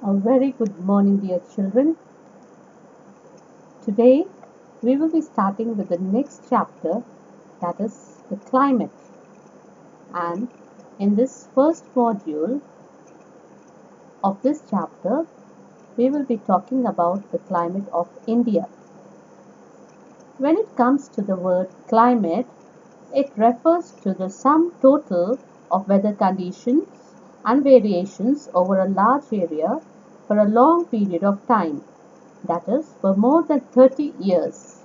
A very good morning, dear children. Today we will be starting with the next chapter, that is the climate. And in this first module of this chapter, we will be talking about the climate of India. When it comes to the word climate, it refers to the sum total of weather conditions and variations over a large area for a long period of time, that is, for more than 30 years.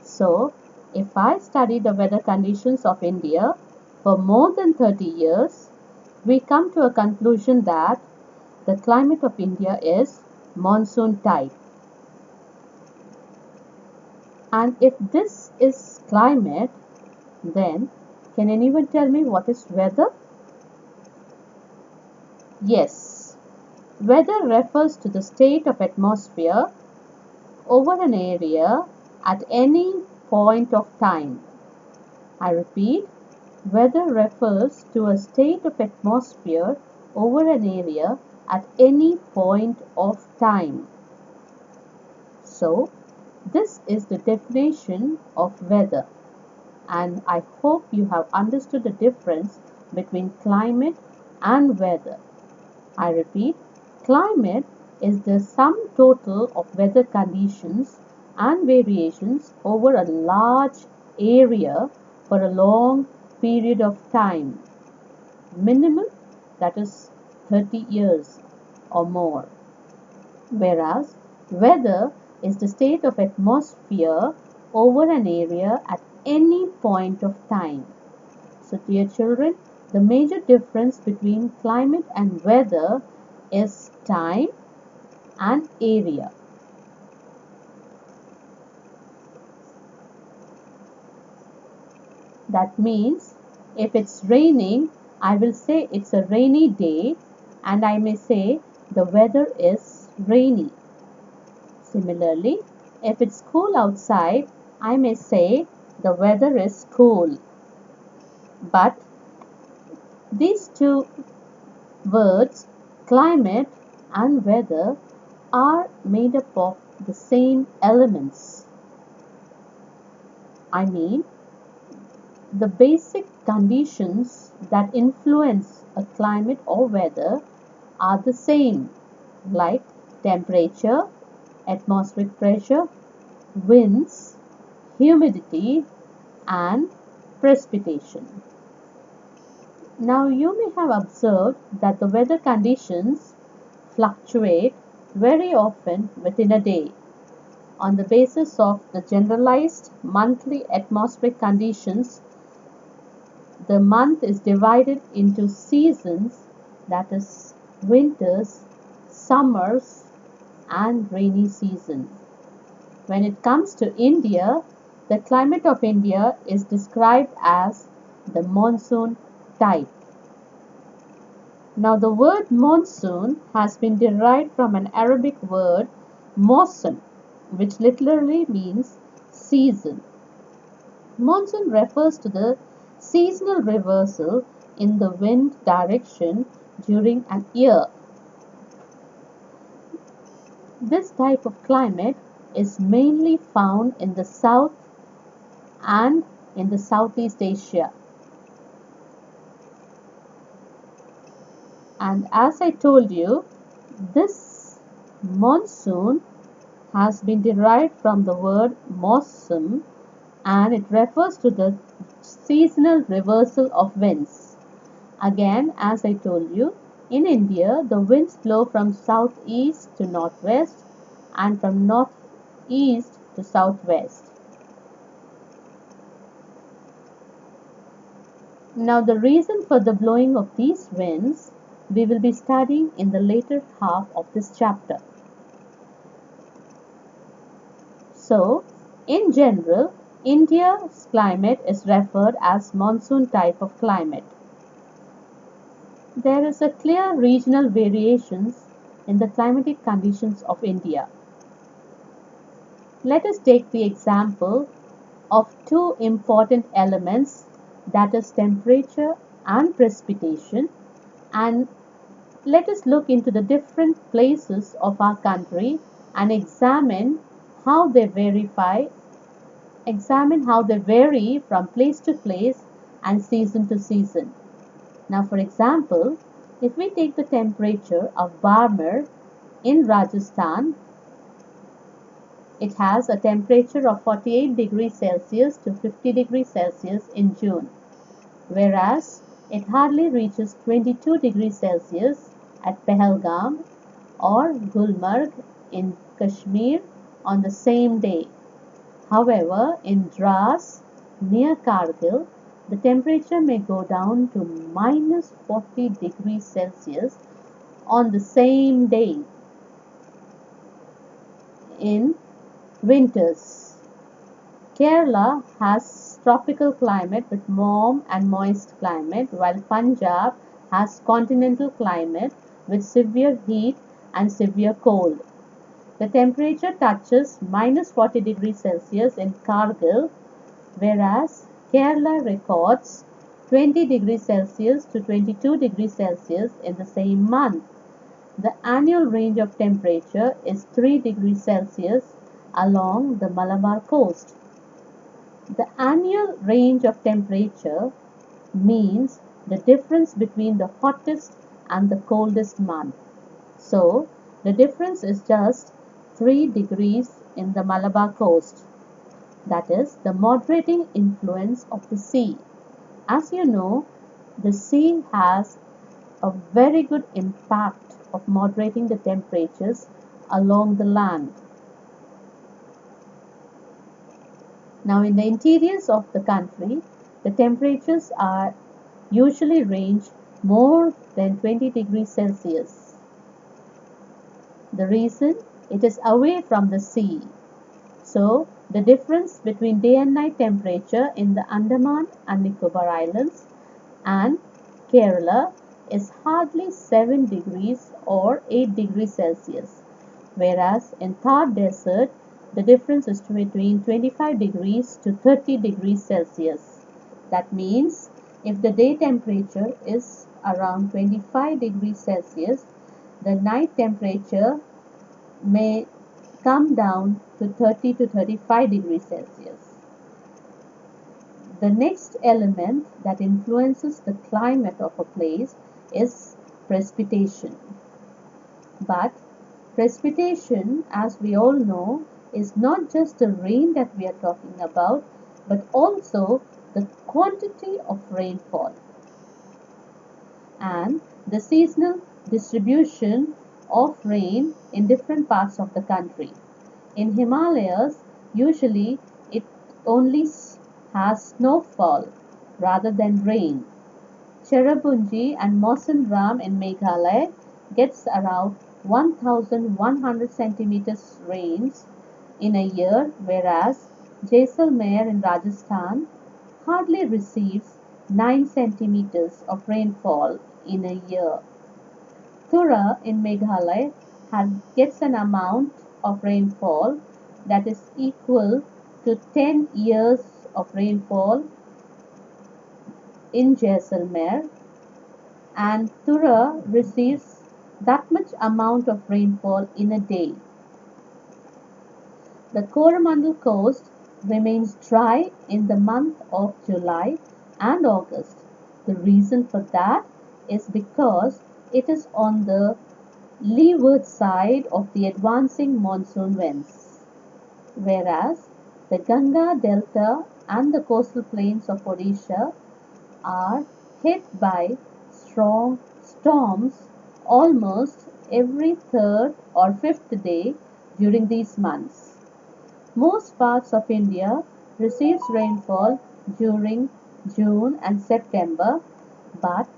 So, if I study the weather conditions of India for more than 30 years, we come to a conclusion that the climate of India is monsoon type. And if this is climate, then can anyone tell me what is weather? Yes, weather refers to the state of atmosphere over an area at any point of time. I repeat, weather refers to a state of atmosphere over an area at any point of time. So, this is the definition of weather, and I hope you have understood the difference between climate and weather. I repeat, climate is the sum total of weather conditions and variations over a large area for a long period of time, minimum, that is 30 years or more, whereas weather is the state of atmosphere over an area at any point of time. So, dear children, the major difference between climate and weather is time and area. That means if it's raining, I will say it's a rainy day, and I may say the weather is rainy. Similarly, if it's cool outside, I may say the weather is cool. But these two words, climate and weather, are made up of the same elements. I mean, the basic conditions that influence a climate or weather are the same, like temperature, atmospheric pressure, winds, humidity, and precipitation. Now, you may have observed that the weather conditions fluctuate very often within a day. On the basis of the generalized monthly atmospheric conditions, the month is divided into seasons, that is, winters, summers, and rainy season. When it comes to India, the climate of India is described as the monsoon type. Now, the word monsoon has been derived from an Arabic word mawsim, which literally means season. Monsoon refers to the seasonal reversal in the wind direction during an year. This type of climate is mainly found in the south and in the Southeast Asia. And as I told you, this monsoon has been derived from the word mawsim, and it refers to the seasonal reversal of winds. Again, as I told you, in India, the winds blow from southeast to northwest and from northeast to southwest. Now, the reason for the blowing of these winds we will be studying in the later half of this chapter. So, in general, India's climate is referred as monsoon type of climate. There is a clear regional variations in the climatic conditions of India. Let us take the example of two important elements, that is temperature and precipitation, and Let us look into the different places of our country and how they examine how they vary from place to place and season to season. Now, for example, if we take the temperature of Barmer in Rajasthan, it has a temperature of 48 degrees Celsius to 50 degrees Celsius in June, whereas it hardly reaches 22 degrees Celsius at Pahalgam or Gulmarg in Kashmir on the same day. However, in Dras near Kargil, the temperature may go down to minus 40 degrees Celsius on the same day in winters. Kerala has tropical climate with warm and moist climate, while Punjab has continental climate with severe heat and severe cold. The temperature touches minus 40 degrees Celsius in Kargil, whereas Kerala records 20 degrees Celsius to 22 degrees Celsius in the same month. The annual range of temperature is 3 degrees Celsius along the Malabar coast. The annual range of temperature means the difference between the hottest and the coldest month. So, the difference is just 3 degrees in the Malabar coast. That is the moderating influence of the sea. As you know, the sea has a very good impact of moderating the temperatures along the land. Now, in the interiors of the country, the temperatures are usually range more than 20 degrees Celsius. The reason? It is away from the sea. So, the difference between day and night temperature in the Andaman and Nicobar Islands and Kerala is hardly 7 degrees or 8 degrees Celsius, whereas in Thar Desert the difference is between 25 degrees to 30 degrees Celsius. That means if the day temperature is around 25 degrees Celsius, the night temperature may come down to 30 to 35 degrees Celsius. The next element that influences the climate of a place is precipitation. But precipitation, as we all know, is not just the rain that we are talking about, but also the quantity of rainfall and the seasonal distribution of rain in different parts of the country. In Himalayas, usually it only has snowfall rather than rain. Cherrapunji and Mawsyn Ram in Meghalaya gets around 1,100 centimeters rains in a year, whereas Jaisalmer in Rajasthan hardly receives 9 centimeters of rainfall in a year. Tura in Meghalaya gets an amount of rainfall that is equal to 10 years of rainfall in Jaisalmer, and Tura receives that much amount of rainfall in a day. The Coromandel coast remains dry in the month of July and August. The reason for that is because it is on the leeward side of the advancing monsoon winds, whereas the Ganga Delta and the coastal plains of Odisha are hit by strong storms almost every third or fifth day during these months. Most parts of India receives rainfall during June and September, but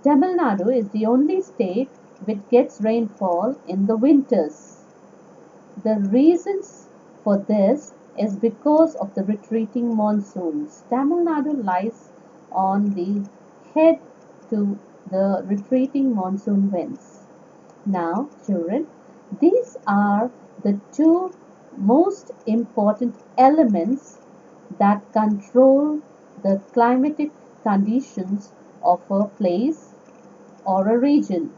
Tamil Nadu is the only state which gets rainfall in the winters. The reasons for this is because of the retreating monsoons. Tamil Nadu lies on the head to the retreating monsoon winds. Now, children, these are the two most important elements that control the climatic conditions of a place or a region.